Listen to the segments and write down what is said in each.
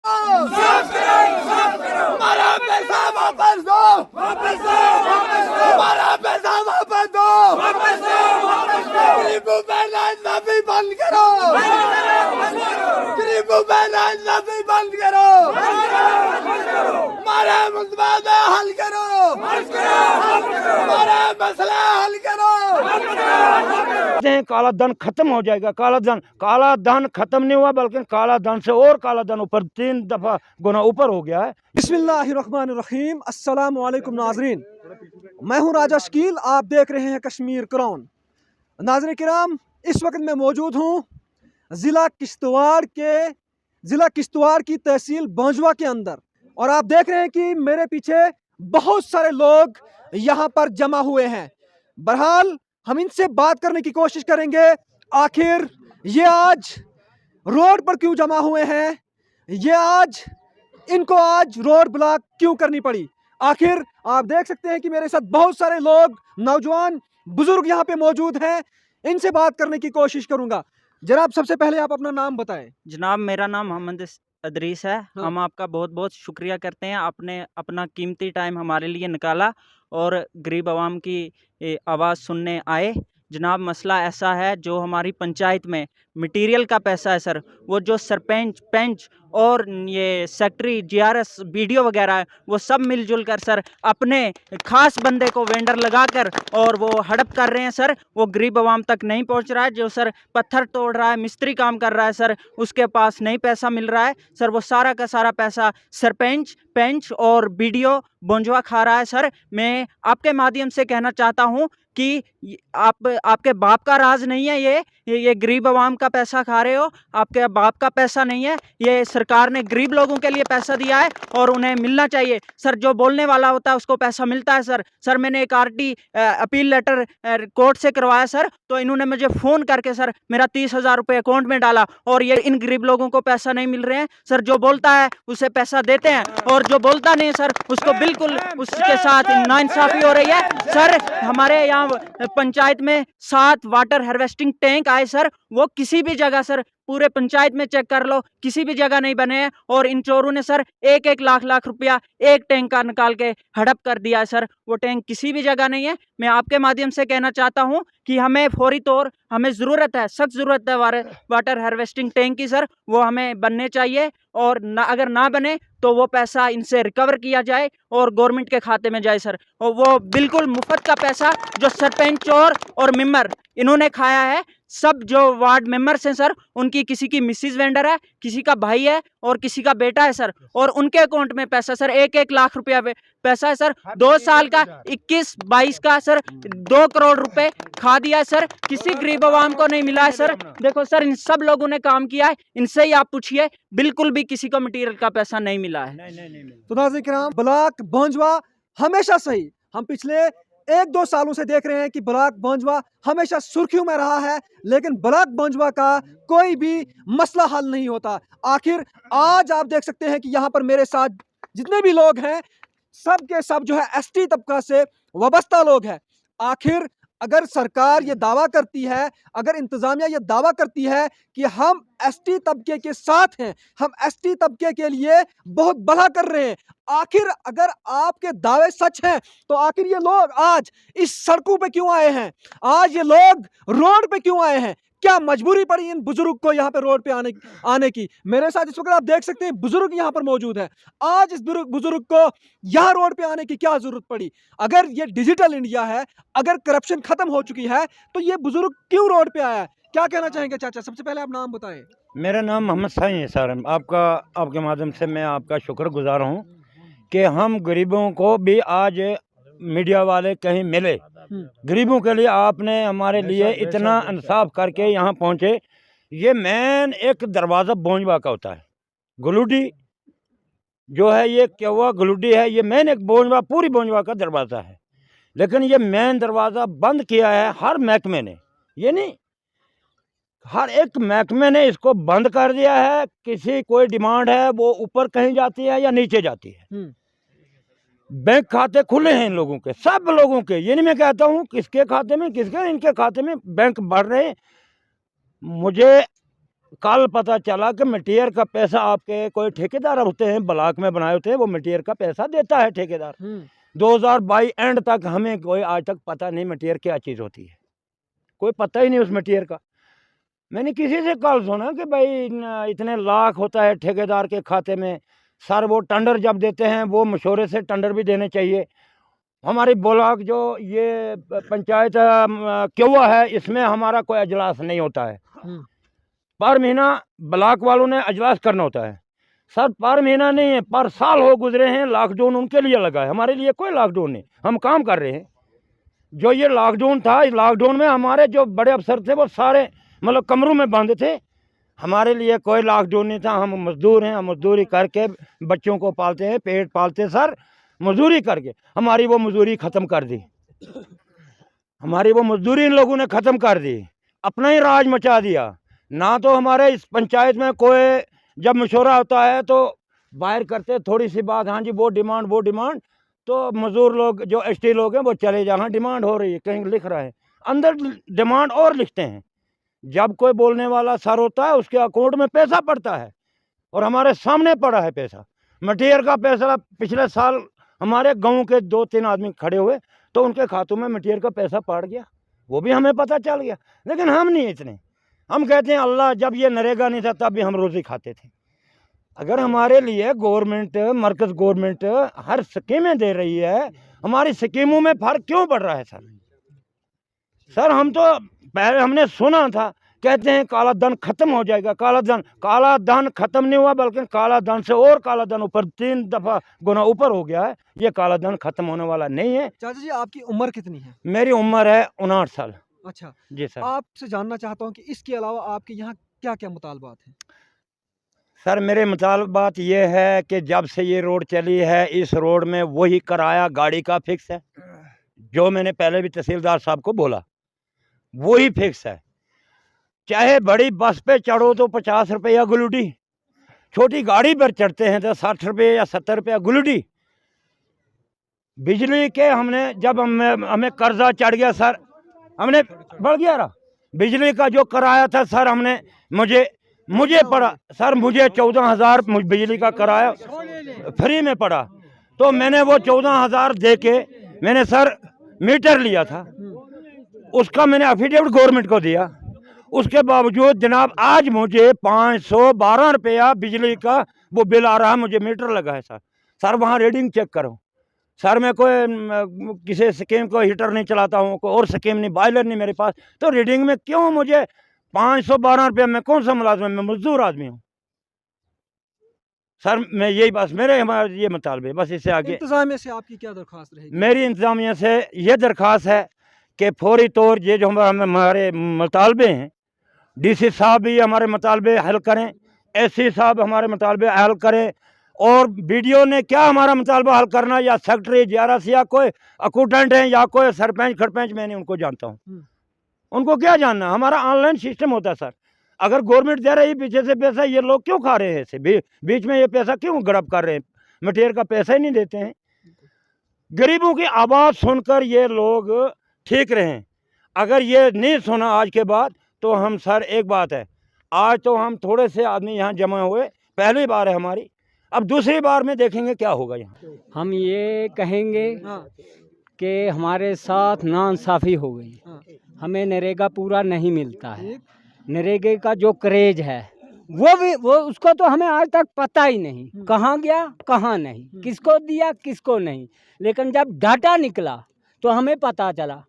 हमारा पैसा वापस दो, वापस दो, वापस दो, हमारा पैसा वापस दो, वापस दो, वापस दो। गरीबों पे नाइंसाफी बंद करो, गरीबों पे नाइंसाफी बंद करो, हमारा मुद्दा हल करो, हमारा मसला हल करो। काला धन खत्म हो जाएगा। काला धन खत्म नहीं हुआ, बल्कि काला धन से और काला धन ऊपर 3 दफा गुना ऊपर हो गया है। बिस्मिल्लाहिर्रहमानिर्रहीम। अस्सलाम वालेकुम नाजरीन, मैं हूं राजा शकील, आप देख रहे हैं कश्मीर क्राउन। नाज़रीन किराम, इस वक्त मैं मौजूद हूं ज़िला किश्तवाड़ की तहसील बांजवा के अंदर, और आप देख रहे हैं कि मेरे पीछे बहुत सारे लोग यहां पर जमा हुए हैं। बहरहाल हम इनसे बात करने की कोशिश करेंगे, आखिर ये आज रोड पर क्यों जमा हुए हैं, इनको आज रोड ब्लॉक क्यों करनी पड़ी। आखिर आप देख सकते हैं कि मेरे साथ बहुत सारे लोग, नौजवान, बुजुर्ग यहाँ पे मौजूद हैं। इनसे बात करने की कोशिश करूंगा। जनाब, सबसे पहले आप अपना नाम बताएं। जनाब, मेरा नाम मोहम्मद अदरीस है। हाँ। हम आपका बहुत बहुत शुक्रिया करते हैं, आपने अपना कीमती टाइम हमारे लिए निकाला और गरीब आवाम की आवाज़ सुनने आए। जनाब, मसला ऐसा है, जो हमारी पंचायत में मटेरियल का पैसा है सर, वो जो सरपंच पंच और ये सेक्रेटरी जीआरएस बीडीओ वगैरह है, वो सब मिलजुल कर सर अपने ख़ास बंदे को वेंडर लगाकर और वो हड़प कर रहे हैं सर। वो गरीब आवाम तक नहीं पहुंच रहा है। जो सर पत्थर तोड़ रहा है, मिस्त्री काम कर रहा है सर, उसके पास नहीं पैसा मिल रहा है सर। वो सारा का सारा पैसा सरपंच पंच और बीडीओ बांजवा खा रहा है सर। मैं आपके माध्यम से कहना चाहता हूँ कि आपके बाप का राज नहीं है ये गरीब आवाम का पैसा खा रहे हो। आपके बाप का पैसा नहीं है, ये सरकार ने गरीब लोगों के लिए पैसा दिया है और उन्हें मिलना चाहिए सर। जो बोलने वाला होता है उसको पैसा मिलता है सर। मैंने एक आरटी अपील लेटर कोर्ट से करवाया सर, तो इन्होंने मुझे फ़ोन करके सर मेरा 30,000 रुपये अकाउंट में डाला, और ये इन गरीब लोगों को पैसा नहीं मिल रहे हैं सर। जो बोलता है उसे पैसा देते हैं, और जो बोलता नहीं सर उसको बिल्कुल उसके साथ नाइंसाफ़ी हो रही है सर। हमारे यहाँ पंचायत में 7 वाटर हार्वेस्टिंग टैंक आए सर, वो किसी भी जगह सर, पूरे पंचायत में चेक कर लो, किसी भी जगह नहीं बने हैं। और इन चोरों ने सर 1-1 लाख रुपया एक टैंक का निकाल के हड़प कर दिया है सर। वो टैंक किसी भी जगह नहीं है। मैं आपके माध्यम से कहना चाहता हूं कि हमें फौरी तौर हमें ज़रूरत है, सख्त ज़रूरत है वाटर हार्वेस्टिंग टैंक की सर। वो हमें बनने चाहिए, और अगर ना बने तो वो पैसा इनसे रिकवर किया जाए और गवर्नमेंट के खाते में जाए सर। और वो बिल्कुल मुफ्त का पैसा जो सरपंच और मेंबर इन्होंने खाया है, सब जो वार्ड मेंबर्स हैं सर, उनकी किसी की मिसिज वेंडर है, किसी का भाई है और किसी का बेटा है सर, और उनके अकाउंट में पैसा सर 1-1 लाख रुपया पैसा है सर। 2 साल का 21-22 का सर 2 करोड़ रुपए खा दिया है सर। किसी गरीब आवाम को नहीं मिला है सर। देखो सर, इन सब लोगों ने काम किया है, इनसे ही आप पूछिए, बिल्कुल भी किसी को मटेरियल का पैसा नहीं मिला है। तो नाज़रीन किराम, ब्लॉक बांजवा हमेशा सही, हम पिछले 1-2 सालों से देख रहे हैं कि ब्लॉक बांजवा हमेशा सुर्खियों में रहा है, लेकिन ब्लॉक बांजवा का कोई भी मसला हल नहीं होता। आखिर आज आप देख सकते हैं कि यहाँ पर मेरे साथ जितने भी लोग हैं, सब के सब जो है एसटी तबका से वाबस्ता लोग हैं। आखिर अगर सरकार ये दावा करती है, अगर इंतज़ामिया ये दावा करती है कि हम एसटी तबके के साथ हैं, हम एसटी तबके के लिए बहुत भला कर रहे हैं, आखिर अगर आपके दावे सच हैं तो आखिर ये लोग आज इस सड़कों पे क्यों आए हैं? आज ये लोग रोड पे क्यों आए हैं? क्या मजबूरी पड़ी इन बुजुर्ग को यहाँ पे रोड पे आने की? मेरे साथ इस वक्त आप देख सकते हैं बुजुर्ग यहाँ पर मौजूद है। आज इस बुजुर्ग को यहाँ रोड पे आने की क्या जरूरत पड़ी? अगर ये डिजिटल इंडिया है, अगर करप्शन खत्म हो चुकी है, तो ये बुजुर्ग क्यों रोड पे आया है? क्या कहना चाहेंगे चाचा? सबसे पहले आप नाम बताएं। मेरा नाम मोहम्मद साईं है सर। आपके माध्यम से मैं आपका शुक्रगुजार हूँ कि हम गरीबों को भी आज मीडिया वाले कहीं मिले। गरीबों के लिए आपने हमारे लिए इतना इंसाफ करके यहाँ पहुँचे। ये मेन एक दरवाज़ा बांजवा का होता है, गुलूडी जो है, ये क्या हुआ गुलूडी है, ये मेन एक बांजवा, पूरी बांजवा का दरवाज़ा है। लेकिन ये मेन दरवाज़ा बंद किया है हर महकमे ने, ये नहीं, हर एक महकमे ने इसको बंद कर दिया है। किसी कोई डिमांड है वो ऊपर कहीं जाती है या नीचे जाती है। बैंक खाते खुले हैं इन लोगों के, सब लोगों के। ये नहीं मैं कहता हूँ किसके खाते में किसके, इनके खाते में बैंक बढ़ रहे हैं। मुझे कल पता चला कि मटीरियल का पैसा आपके कोई ठेकेदार होते हैं ब्लॉक में बनाए होते हैं, वो मटीरियल का पैसा देता है ठेकेदार। 2022 एंड तक हमें कोई आज तक पता नहीं मटीरियल क्या चीज़ होती है, कोई पता ही नहीं उस मटीरियल का। मैंने किसी से कल सुना कि भाई इतने लाख होता है ठेकेदार के खाते में। सर वो टेंडर जब देते हैं वो मशवरे से टेंडर भी देने चाहिए। हमारी ब्लॉक जो ये पंचायत क्यों है, इसमें हमारा कोई अजलास नहीं होता है। पर महीना ब्लॉक वालों ने अजलास करना होता है। सर पर महीना नहीं है, पर साल हो गुजरे हैं। लॉकडाउन उनके लिए लगा है, हमारे लिए कोई लॉकडाउन नहीं। हम काम कर रहे हैं। जो ये लॉकडाउन था, इस लॉकडाउन में हमारे जो बड़े अफसर थे वो सारे मतलब कमरों में बंद थे। हमारे लिए कोई लॉकडाउन नहीं था। हम मजदूर हैं, हम मजदूरी करके बच्चों को पालते हैं, पेट पालते। सर मजदूरी करके हमारी वो मजदूरी ख़त्म कर दी। हमारी वो मजदूरी इन लोगों ने ख़त्म कर दी, अपना ही राज मचा दिया। ना तो हमारे इस पंचायत में कोई जब मशवरा होता है तो बाहर करते थोड़ी सी बात, हाँ जी वो डिमांड वो डिमांड, तो मजदूर लोग जो एसटी लोग हैं वो चले जाए, हाँ डिमांड हो रही है, कहीं लिख रहा है, अंदर डिमांड और लिखते हैं। जब कोई बोलने वाला सर होता है उसके अकाउंट में पैसा पड़ता है, और हमारे सामने पड़ा है पैसा। मटीरियल का पैसा पिछले साल हमारे गांव के 2-3 आदमी खड़े हुए तो उनके खातों में मटीरियल का पैसा पड़ गया, वो भी हमें पता चल गया। लेकिन हम नहीं इतने, हम कहते हैं अल्लाह, जब ये नरेगा नहीं था तब भी हम रोज़ी खाते थे। अगर हमारे लिए गवर्नमेंट, मरकज़ गवर्नमेंट हर स्कीमें दे रही है, हमारी स्कीमों में फ़र्क क्यों पड़ रहा है सर? सर हम तो पहले हमने सुना था, कहते हैं काला धन खत्म हो जाएगा। काला धन खत्म नहीं हुआ, बल्कि काला धन से और काला धन ऊपर 3 दफ़ा गुना ऊपर हो गया है। ये काला धन खत्म होने वाला नहीं है। चाचा जी आपकी उम्र कितनी है? मेरी उम्र है 59 साल। अच्छा जी सर। आपसे जानना चाहता हूँ कि इसके अलावा आपके यहाँ क्या क्या मुतालबात हैं? सर मेरे मुतालबात ये है कि जब से ये रोड चली है, इस रोड में वही किराया गाड़ी का फिक्स है, जो मैंने पहले भी तहसीलदार साहब को बोला, वही फिक्स है। चाहे बड़ी बस पे चढ़ो तो 50 रुपया गुलूडी, छोटी गाड़ी पर चढ़ते हैं तो 60 रुपये या 70 रुपया गुलूडी। बिजली के हमने जब हमें कर्जा चढ़ गया सर, हमने बढ़ गया रहा बिजली का जो किराया था सर, हमने मुझे पड़ा सर, मुझे 14,000 बिजली का किराया फ्री में पड़ा। तो मैंने वो 14,000 दे के मैंने सर मीटर लिया था, उसका मैंने एफिडेविट गवर्नमेंट को दिया। उसके बावजूद जनाब आज मुझे 512 रुपया बिजली का वो बिल आ रहा है, मुझे मीटर लगा है सर। सर वहाँ रीडिंग चेक करो सर, मैं कोई किसी स्कीम को हीटर नहीं चलाता हूँ, कोई और स्कीम नहीं, बॉयलर नहीं मेरे पास, तो रीडिंग में क्यों मुझे 512 रुपया? मैं कौन सा मुलाजिम, मैं मजदूर आदमी हूँ सर। मैं यही बस मेरे हमारे ये मुतालबे, बस इससे आगे इंतजामिया से आपकी क्या दरख्वास्त रहेगी? मेरी इंतजामिया से ये दरख्वास्त है कि फौरी तौर ये जो हमारे मुतालबे हैं, डीसी साहब भी हमारे मुतालबे हल करें, एससी साहब हमारे मुतालबे हल करें, और बीडीओ ने क्या हमारा मुतालबा हल करना, या सेक्रेटरी JRS या कोई अकाउंटेंट हैं या कोई सरपंच खरपंच, मैं नहीं उनको जानता हूँ, उनको क्या जानना। हमारा ऑनलाइन सिस्टम होता है सर। अगर गवर्नमेंट दे रही पीछे से पैसा, ये लोग क्यों खा रहे हैं ऐसे बीच में ये पैसा क्यों गड़प कर रहे हैं? मटेरियल का पैसा ही नहीं देते हैं। गरीबों की आवाज़ सुनकर ये लोग ठीक रहें। अगर ये नहीं सुना आज के बाद तो हम सर, एक बात है, आज तो हम थोड़े से आदमी यहाँ जमा हुए, पहली बार है हमारी, अब दूसरी बार में देखेंगे क्या होगा यहाँ। हम ये कहेंगे कि हमारे साथ नाइंसाफ़ी हो गई। हमें नरेगा पूरा नहीं मिलता है। नरेगा का जो क्रेज है वो उसको तो हमें आज तक पता ही नहीं, कहाँ गया कहाँ नहीं, किसको दिया किसको नहीं। लेकिन जब डाटा निकला तो हमें पता चला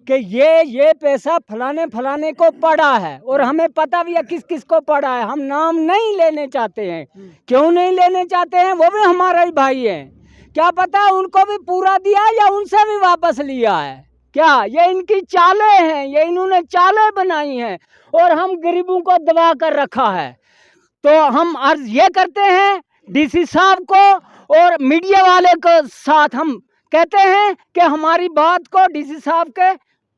कि ये पैसा फलाने को पड़ा है, और हमें पता भी है किस किस को पड़ा है। हम नाम नहीं लेने चाहते हैं। क्यों नहीं लेने चाहते हैं? वो भी हमारे ही भाई हैं। क्या पता उनको भी पूरा दिया या उनसे भी वापस लिया है क्या? ये इनकी चालें हैं, ये इन्होंने चालें बनाई हैं, और हम गरीबों को दबा कर रखा है। तो हम अर्ज ये करते हैं डीसी साहब को और मीडिया वाले के साथ, हम कहते हैं कि हमारी बात को डीसी साहब के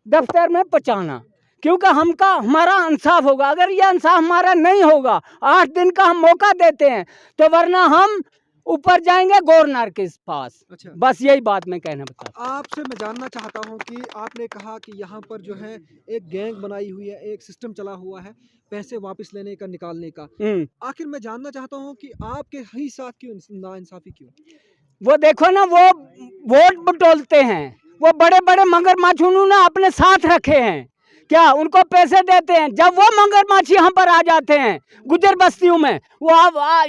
दफ्तर में पहुंचाना, क्योंकि हमारा इंसाफ होगा। अगर ये इंसाफ हमारा नहीं होगा, 8 दिन का हम मौका देते हैं, तो वरना हम ऊपर जाएंगे गवर्नर के पास। अच्छा, बस यही बात मैं कहना बता। आपसे मैं जानना चाहता हूँ कि आपने कहा कि यहाँ पर जो है एक गैंग बनाई हुई है, एक सिस्टम चला हुआ है पैसे वापस लेने का, निकालने का। आखिर मैं जानना चाहता हूँ कि आपके ही साथ क्यों नाइंसाफी क्यों? वो देखो ना, वो वोट बटोलते हैं, वो बड़े बड़े मगरमच्छ उन्होंने अपने साथ रखे हैं, क्या उनको पैसे देते हैं? जब वो मगरमच्छ यहाँ पर आ जाते हैं गुजर बस्तियों में, वो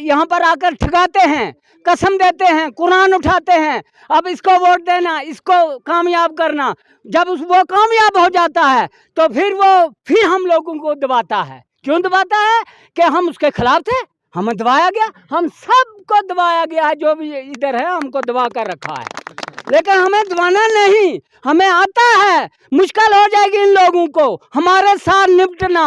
यहाँ पर आकर ठगाते हैं, कसम देते हैं, कुरान उठाते हैं, अब इसको वोट देना, इसको कामयाब करना। जब वो कामयाब हो जाता है तो फिर हम लोगों को दबाता है। क्यों दबाता है? कि हम उसके खिलाफ थे, हमें दबाया गया, हम सबको दबाया गया है, जो भी इधर है हमको दबा कर रखा है, लेकिन हमें दबाना नहीं, हमें आता है। मुश्किल हो जाएगी इन लोगों को हमारे साथ निपटना।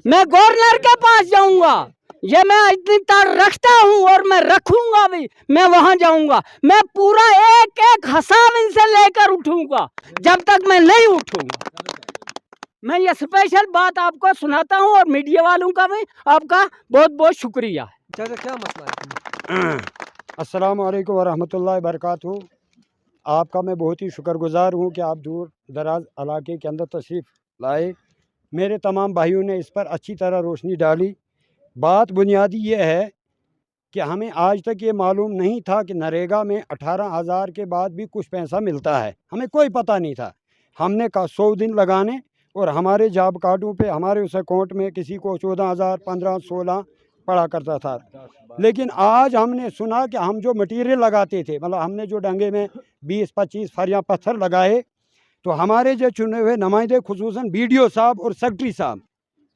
मैं गवर्नर के पास जाऊंगा, ये मैं इतनी तार रखता हूं और मैं रखूंगा भी, मैं वहां जाऊंगा, मैं पूरा एक एक हिसाब इनसे लेकर उठूंगा जब तक मैं नहीं उठूंगा। मैं ये स्पेशल बात आपको सुनाता हूं और मीडिया वालों का भी आपका बहुत बहुत शुक्रिया। चाचा क्या मसला है? अस्सलाम वालेकुम वरहमतुल्लाहि वबरकातुहू। आपका मैं बहुत ही शुक्रगुजार हूँ कि आप दूर दराज इलाके के अंदर तशरीफ़ लाए। मेरे तमाम भाइयों ने इस पर अच्छी तरह रोशनी डाली। बात बुनियादी ये है कि हमें आज तक ये मालूम नहीं था कि नरेगा में 18,000 के बाद भी कुछ पैसा मिलता है, हमें कोई पता नहीं था। हमने कहा 100 दिन लगाने और हमारे जॉब कार्डों पे हमारे उस अकाउंट में किसी को 14,000, 15, 16 पड़ा करता था। लेकिन आज हमने सुना कि हम जो मटीरियल लगाते थे, मतलब हमने जो डंगे में 20-25 फरियाँ पत्थर लगाए, तो हमारे जो चुने हुए नुमाइंदे खुसूसन BDO साहब और सेक्रेटरी साहब,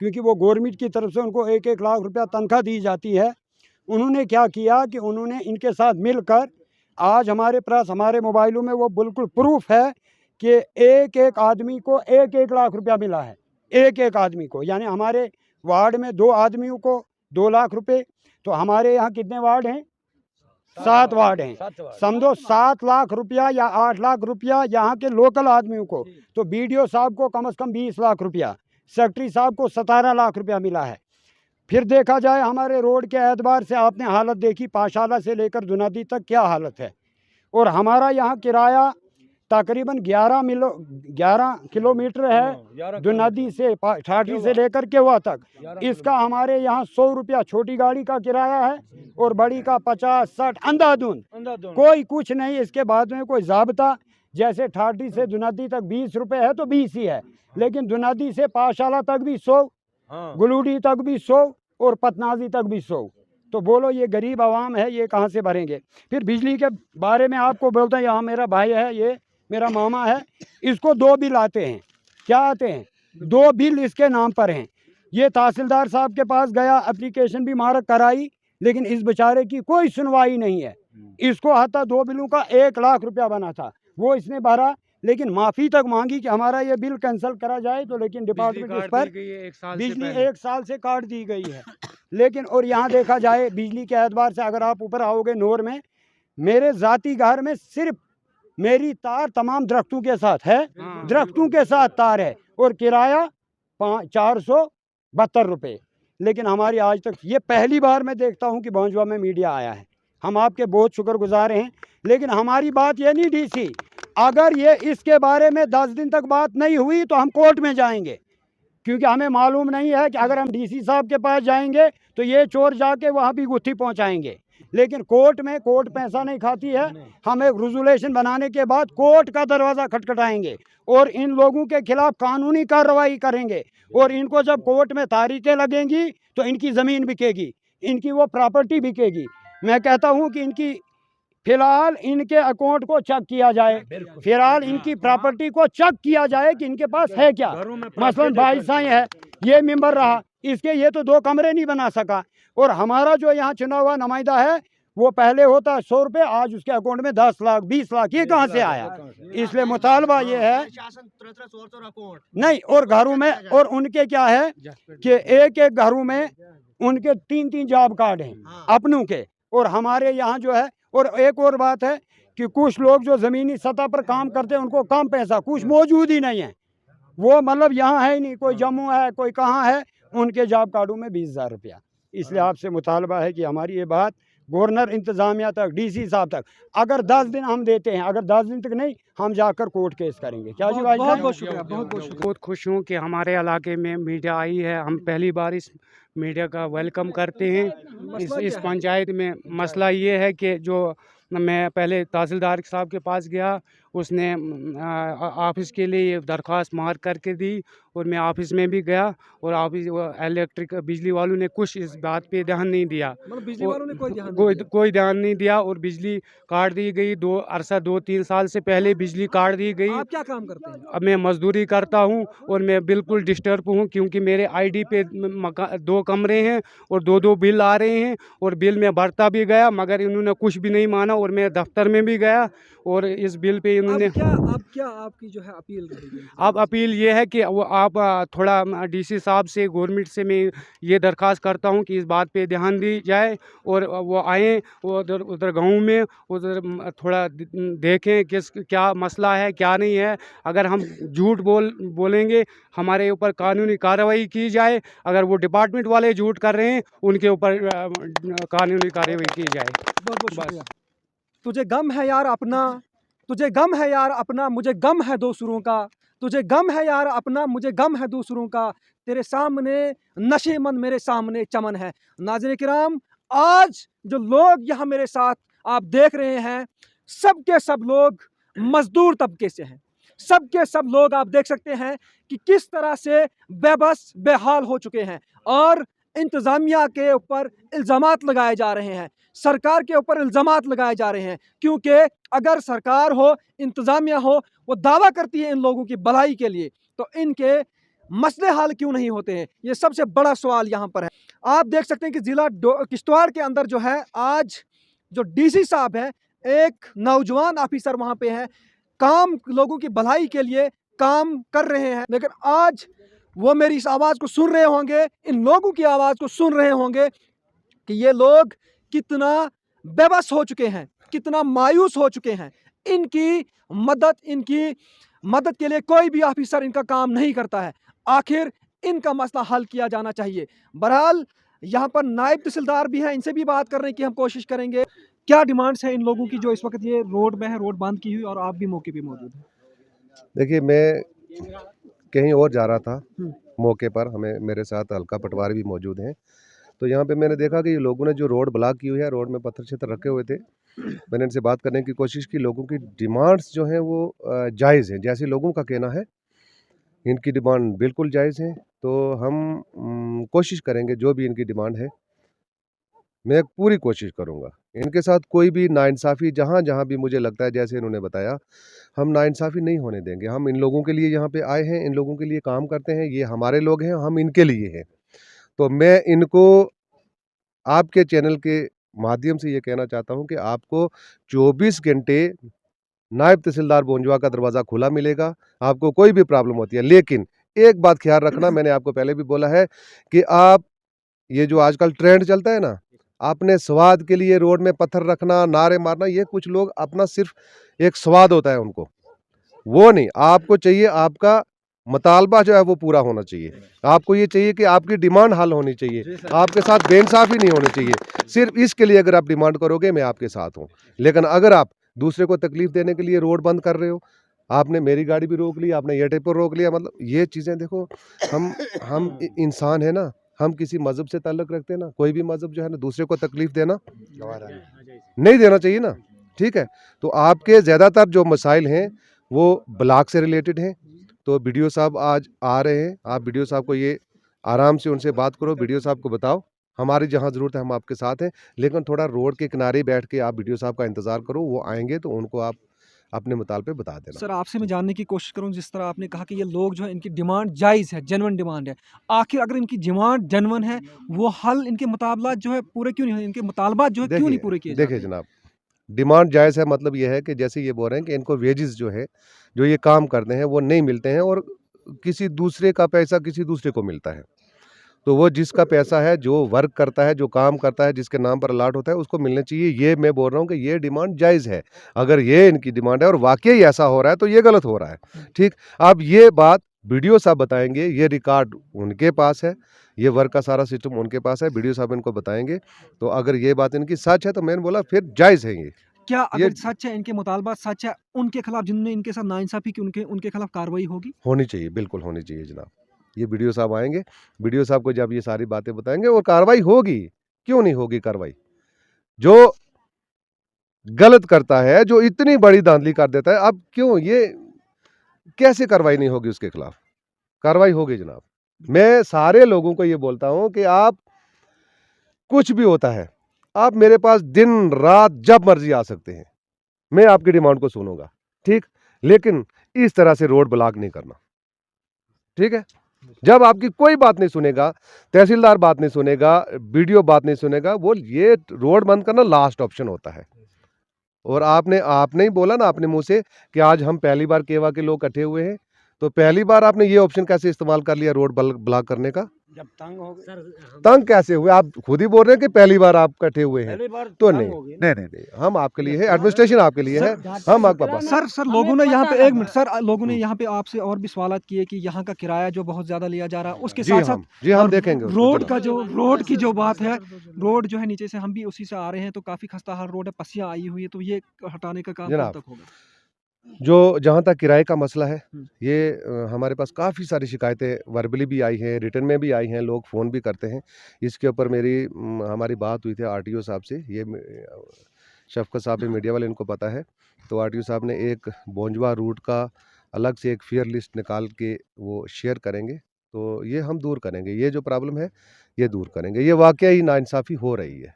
क्योंकि वो गवर्नमेंट की तरफ से उनको 1-1 लाख रुपया तनख्वाह दी जाती है, उन्होंने क्या किया कि उन्होंने इनके साथ मिलकर, आज हमारे पास हमारे मोबाइलों में वो बिल्कुल प्रूफ है कि एक एक आदमी को 1-1 लाख रुपया मिला है, एक एक आदमी को। यानी हमारे वार्ड में 2 आदमियों को 2 लाख रुपए। तो हमारे यहाँ कितने वार्ड हैं? 7 वार्ड हैं। समझो 7 लाख रुपया या 8 लाख रुपया यहाँ के लोकल आदमियों को, तो BDO साहब को कम से कम 20 लाख रुपया, सेक्रेटरी साहब को 17 लाख रुपया मिला है। फिर देखा जाए हमारे रोड के एतबार से आपने हालत देखी, पाशाला से लेकर दुनादी तक क्या हालत है। और हमारा यहाँ किराया तकरीबन 11 किलोमीटर है दुनादी से, ठाठी से लेकर केवा तक। इसका हमारे यहाँ 100 रुपया छोटी गाड़ी का किराया है और बड़ी का 50-60 अंधाधुंध, कोई कुछ नहीं। इसके बाद में कोई ज़ाब्ता, जैसे ठाठी से दुनादी तक 20 रुपये है तो 20 ही है, लेकिन दुनादी से पाशाला तक भी 100, गुलूडी तक भी 100 और पतनाजी तक भी 100। तो बोलो ये गरीब आवाम है, ये कहाँ से भरेंगे। फिर बिजली के बारे में आपको बोलते हैं, यहाँ मेरा भाई है, ये मेरा मामा है, इसको 2 बिल आते हैं। क्या आते हैं? 2 बिल इसके नाम पर हैं। ये तहसीलदार साहब के पास गया, एप्लीकेशन भी मारक कराई, लेकिन इस बेचारे की कोई सुनवाई नहीं है। इसको आता 2 बिलों का 1 लाख रुपया बना था, वो इसने भरा, लेकिन माफ़ी तक मांगी कि हमारा ये बिल कैंसिल करा जाए, तो लेकिन डिपार्टमेंट उस पर बिजली 1 साल से काट दी गई है। लेकिन और यहाँ देखा जाए बिजली के एतबार से, अगर आप ऊपर आओगे नूर में, मेरे ज़ाती घर में सिर्फ मेरी तार तमाम दरख्तों के साथ है, दरख्तों के साथ तार है, और किराया 472 रुपये। लेकिन हमारी आज तक, ये पहली बार मैं देखता हूँ कि बौंजवा में मीडिया आया है। हम आपके बहुत शुक्रगुजार हैं, लेकिन हमारी बात ये नहीं DC, अगर ये इसके बारे में 10 दिन तक बात नहीं हुई तो हम कोर्ट में जाएंगे, क्योंकि हमें मालूम नहीं है कि अगर हम DC साहब के पास जाएंगे तो ये चोर जाके वहाँ भी गुत्थी पहुँचाएंगे। लेकिन कोर्ट में, कोर्ट पैसा नहीं खाती है। हम एक रेजोल्यूशन बनाने के बाद कोर्ट का दरवाज़ा खटखटाएंगे और इन लोगों के खिलाफ कानूनी कार्रवाई करेंगे, और इनको जब कोर्ट में तारीखें लगेंगी तो इनकी ज़मीन बिकेगी, इनकी वो प्रॉपर्टी बिकेगी। मैं कहता हूँ कि इनकी फिलहाल इनके अकाउंट को चेक किया जाए, फिलहाल इनकी प्रॉपर्टी को चेक किया जाए कि इनके पास है क्या। मसलन भाई साईं है, ये मेंबर रहा, इसके ये तो 2 कमरे नहीं बना सका, और हमारा जो यहाँ चुना हुआ नुमाइंदा है वो पहले होता 100 रुपये, आज उसके अकाउंट में 10 लाख 20 लाख, ये कहाँ से आया। इसलिए मुतालबा ये है नहीं, और घरों में, और उनके क्या है कि एक एक घरों में उनके 3-3 जॉब कार्ड हैं अपनों के, और हमारे यहाँ जो है। और एक और बात है कि कुछ लोग जो ज़मीनी सतह पर काम करते हैं उनको कम पैसा, कुछ मौजूद ही नहीं है, वो मतलब यहाँ है ही नहीं, कोई जम्मू है, कोई कहाँ है, उनके जॉब कार्डों में 20,000 रुपया। इसलिए आपसे मुतालबा है कि हमारी ये बात गवर्नर इंतज़ामिया तक, डीसी साहब तक। अगर 10 दिन हम देते हैं, अगर 10 दिन तक नहीं, हम जाकर कोर्ट केस करेंगे। क्या जी भाई? बहुत बहुत शुक्रिया, बहुत बहुत शुक्रिया। बहुत खुश हूँ कि हमारे इलाके में मीडिया आई है। हम पहली बार इस मीडिया का वेलकम करते हैं। इस पंचायत में मसला ये है कि जो मैं पहले तहसीलदार साहब के पास गया, उसने ऑफिस के लिए दरख्वास्त मार करके दी, और मैं ऑफिस में भी गया, और ऑफिस इलेक्ट्रिक बिजली वालों ने कुछ इस बात पे ध्यान नहीं दिया। मतलब बिजली वालों ने कोई ध्यान नहीं दिया, और बिजली काट दी गई। 2-3 साल से पहले बिजली काट दी गई। आप क्या काम करते हैं? अब मैं मजदूरी करता हूँ, और मैं बिल्कुल डिस्टर्ब हूँ, क्योंकि मेरे आईडी पे 2 कमरे हैं और 2-2 बिल आ रहे हैं, और बिल में भरता भी गया, मगर इन्होंने कुछ भी नहीं माना, और मैं दफ्तर में भी गया, और इस बिल पे इन्होंने अब क्या आपकी जो है अपील रहेगी? अब अपील ये है कि वो आप थोड़ा डीसी साहब से, गवर्नमेंट से मैं ये दरख्वास्त करता हूँ कि इस बात पे ध्यान दी जाए, और वो आएँ, वो उधर गाँव में उधर थोड़ा देखें क्या मसला है, क्या नहीं है। अगर हम झूठ बोलेंगे, हमारे ऊपर कानूनी कार्रवाई की जाए। अगर वो डिपार्टमेंट वाले झूठ कर रहे हैं, उनके ऊपर कानूनी कार्रवाई की जाए। बहुत बहुत शुक्रिया। तुझे गम है यार अपना, तुझे गम है यार अपना, मुझे गम है दूसरों का। तुझे गम है यार अपना, मुझे गम है दूसरों का। तेरे सामने नशेमंद, मेरे सामने चमन है। नाज़रीन किराम, आज जो लोग यहाँ मेरे साथ आप देख रहे हैं, सब के सब लोग मजदूर तबके से हैं। सब के सब लोग आप देख सकते हैं कि किस तरह से बेबस, बेहाल हो चुके हैं, और इंतज़ामिया के ऊपर इल्ज़ामात लगाए जा रहे हैं, सरकार के ऊपर इल्ज़ामात लगाए जा रहे हैं। क्योंकि अगर सरकार हो, इंतज़ामिया हो, वो दावा करती है इन लोगों की भलाई के लिए, तो इनके मसले हल क्यों नहीं होते हैं? ये सबसे बड़ा सवाल यहाँ पर है। आप देख सकते हैं कि ज़िला किश्तवाड़ के अंदर जो है, आज जो डीसी साहब है, एक नौजवान ऑफिसर वहाँ पे है, काम लोगों की भलाई के लिए काम कर रहे हैं, लेकिन आज वो मेरी इस आवाज़ को सुन रहे होंगे, इन लोगों की आवाज़ को सुन रहे होंगे कि ये लोग कितना बेबस हो चुके हैं, कितना मायूस हो चुके हैं। इनकी मदद के लिए कोई भी ऑफिसर इनका काम नहीं करता है। आखिर इनका मसला हल किया जाना चाहिए। बहरहाल यहाँ पर नायब तहसीलदार भी हैं, इनसे भी बात करने की हम कोशिश करेंगे। क्या डिमांड्स हैं इन लोगों की जो इस वक्त ये रोड में है, रोड बंद की हुई, और आप भी मौके पे मौजूद हैं? देखिए, मैं कहीं और जा रहा था मौके पर, मेरे साथ हल्का पटवारी भी मौजूद हैं। तो यहाँ पे मैंने देखा कि ये लोगों ने जो रोड ब्लॉक की हुई है, रोड में पत्थर छत्थर रखे हुए थे। मैंने इनसे बात करने की कोशिश की। लोगों की डिमांड्स जो हैं वो जायज़ हैं, जैसे लोगों का कहना है, इनकी डिमांड बिल्कुल जायज़ है। तो हम कोशिश करेंगे, जो भी इनकी डिमांड है, मैं पूरी कोशिश करूँगा। इनके साथ कोई भी नाइंसाफ़ी, जहाँ भी मुझे लगता है, जैसे इन्होंने बताया, हम नाइंसाफ़ी नहीं होने देंगे। हम इन लोगों के लिए यहाँ पे आए हैं, इन लोगों के लिए काम करते हैं, ये हमारे लोग हैं, हम इनके लिए हैं। तो मैं इनको आपके चैनल के माध्यम से ये कहना चाहता हूँ कि आपको 24 घंटे नायब तहसीलदार बोंजवा का दरवाज़ा खुला मिलेगा। आपको कोई भी प्रॉब्लम होती है, लेकिन एक बात ख्याल रखना, मैंने आपको पहले भी बोला है कि आप ये जो आजकल ट्रेंड चलता है ना, अपने स्वाद के लिए रोड में पत्थर रखना, नारे मारना, ये कुछ लोग अपना सिर्फ एक स्वाद होता है उनको, वो नहीं। आपको चाहिए, आपका मुतालबा जो है वो पूरा होना चाहिए। आपको ये चाहिए कि आपकी डिमांड हल होनी चाहिए, आपके साथ बेइंसाफ़ी नहीं होनी चाहिए। सिर्फ इसके लिए अगर आप डिमांड करोगे, मैं आपके साथ हूँ। लेकिन अगर आप दूसरे को तकलीफ देने के लिए रोड बंद कर रहे हो, आपने मेरी गाड़ी भी रोक ली, आपने ये टेपर रोक लिया, मतलब ये चीज़ें, देखो, हम इंसान है ना, हम किसी मज़हब से ताल्लुक़ रखते हैं ना, कोई भी मज़हब जो है ना, दूसरे को तकलीफ देना नहीं देना चाहिए ना, ठीक है। तो आपके ज़्यादातर जो मसाइल हैं वो ब्लॉक से रिलेटेड हैं। तो बीडीओ साहब आज आ रहे हैं, आप बीडीओ साहब को ये आराम से उनसे बात करो, बीडीओ साहब को बताओ हमारी जहाँ ज़रूरत है हम आपके साथ हैं, लेकिन थोड़ा रोड के किनारे बैठ के आप बीडीओ साहब का इंतज़ार करो, वो आएंगे तो उनको आप अपने मुतालबे बता देना। सर, आपसे मैं जानने की कोशिश करूं, जिस तरह आपने कहा कि ये लोग जो है, इनकी डिमांड जायज़ है, जेन्युइन डिमांड है, आखिर अगर इनकी डिमांड जेन्युइन है, वो हल, इनके मुतालबात जो है पूरे क्यों नहीं, इनके मुतालबात जो है क्यों नहीं पूरे किए? देखिए जनाब, डिमांड जायज़ है, मतलब ये है कि जैसे ये बोल रहे हैं कि इनको वेजेस जो है, जो ये काम करते हैं, वो नहीं मिलते हैं, और किसी दूसरे का पैसा किसी दूसरे को मिलता है। तो वो जिसका पैसा है, जो वर्क करता है, जो काम करता है, जिसके नाम पर अलाट होता है, उसको मिलना चाहिए। ये मैं बोल रहा हूँ कि ये डिमांड जायज़ है। अगर ये इनकी डिमांड है और वाकई ऐसा हो रहा है तो ये गलत हो रहा है, ठीक। अब ये बात बीडीओ साहब बताएंगे, ये रिकॉर्ड उनके पास है, ये वर्क का सारा सिस्टम उनके पास है, बीडीओ साहब इनको बताएंगे। तो अगर ये बात इनकी सच है तो मैंने बोला फिर जायज़ है ये। क्या अगर सच है, इनके मुतालबात सच है, उनके खिलाफ जिन्होंने इनके साथ नाइंसाफी की उनके खिलाफ कार्रवाई होगी? होनी चाहिए, बिल्कुल होनी चाहिए जनाब। ये बीडीओ साहब आएंगे, बीडीओ साहब को जब ये सारी बातें बताएंगे और कार्रवाई होगी। क्यों नहीं होगी कार्रवाई? जो गलत करता है, जो इतनी बड़ी धांधली कर देता है, अब क्यों ये कैसे कार्रवाई नहीं होगी उसके खिलाफ? कार्रवाई होगी जनाब। मैं सारे लोगों को ये बोलता हूं कि आप कुछ भी होता है, आप मेरे पास दिन रात जब मर्जी आ सकते हैं, मैं आपकी डिमांड को सुनूंगा, ठीक? लेकिन इस तरह से रोड ब्लॉक नहीं करना, ठीक है? जब आपकी कोई बात नहीं सुनेगा, तहसीलदार बात नहीं सुनेगा, बीडीओ बात नहीं सुनेगा, वो ये रोड बंद करना लास्ट ऑप्शन होता है। और आपने ही बोला ना अपने मुंह से कि आज हम पहली बार केवा के लोग इकट्ठे हुए हैं, तो पहली बार आपने ये ऑप्शन कैसे इस्तेमाल कर लिया रोड ब्लॉक करने का? जब तंग हो गए, तंग कैसे हुए? आप खुद ही बोल रहे हैं कि पहली बार आप इकट्ठे हुए हैं। पहली बार तो तंग नहीं हो गए। नहीं, हम आपके लिए है, एडमिनिस्ट्रेशन आपके लिए है, हम आपका पास। सर लोगों ने यहाँ पे एक मिनट सर, लोगों ने यहाँ पे आपसे और भी सवाल किए कि यहाँ का किराया जो बहुत ज्यादा लिया जा रहा है, उसके साथ साथ हम देखेंगे रोड की जो बात है, रोड जो है नीचे से, हम भी उसी से आ रहे हैं, तो काफी खस्ता हाल रोड है, पसियां आई हुई है, तो ये हटाने का काम कब तक होगा? जो जहाँ तक किराए का मसला है, ये हमारे पास काफ़ी सारी शिकायतें वर्बली भी आई हैं, रिटर्न में भी आई हैं, लोग फ़ोन भी करते हैं। इसके ऊपर हमारी बात हुई थी आरटीओ साहब से, ये शफकत साहब मीडिया वाले इनको पता है। तो आरटीओ साहब ने एक बोंजवा रूट का अलग से एक फेयर लिस्ट निकाल के वो शेयर करेंगे, तो ये हम दूर करेंगे। ये जो प्रॉब्लम है ये दूर करेंगे। ये वाकई ही नाइंसाफ़ी हो रही है,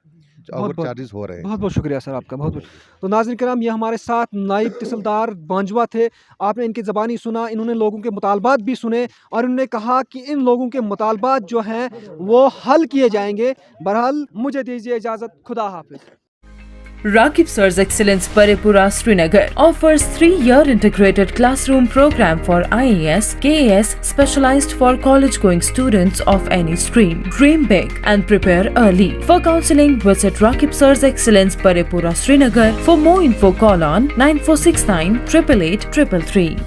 ओवर चार्जेस हो रहे हैं। बहुत बहुत शुक्रिया सर आपका, बहुत बहुत। तो नाज़रीन किराम, ये हमारे साथ नायब तहसीलदार बांजवा थे। आपने इनकी ज़बानी सुना, इन्होंने लोगों के मुतालबात भी सुने और इन्होंने कहा कि इन लोगों के मुतालबात जो हैं वो हल किए जाएंगे। बहरहाल मुझे दीजिए इजाज़त, खुदा हाफिज़। Rakib Sir's Excellence Paripura Srinagar offers 3-year integrated classroom program for IAS, KAS specialized for college-going students of any stream. Dream big and prepare early. For counseling, visit Rakib Sir's Excellence Paripura Srinagar. For more info, call on 9469 888 333.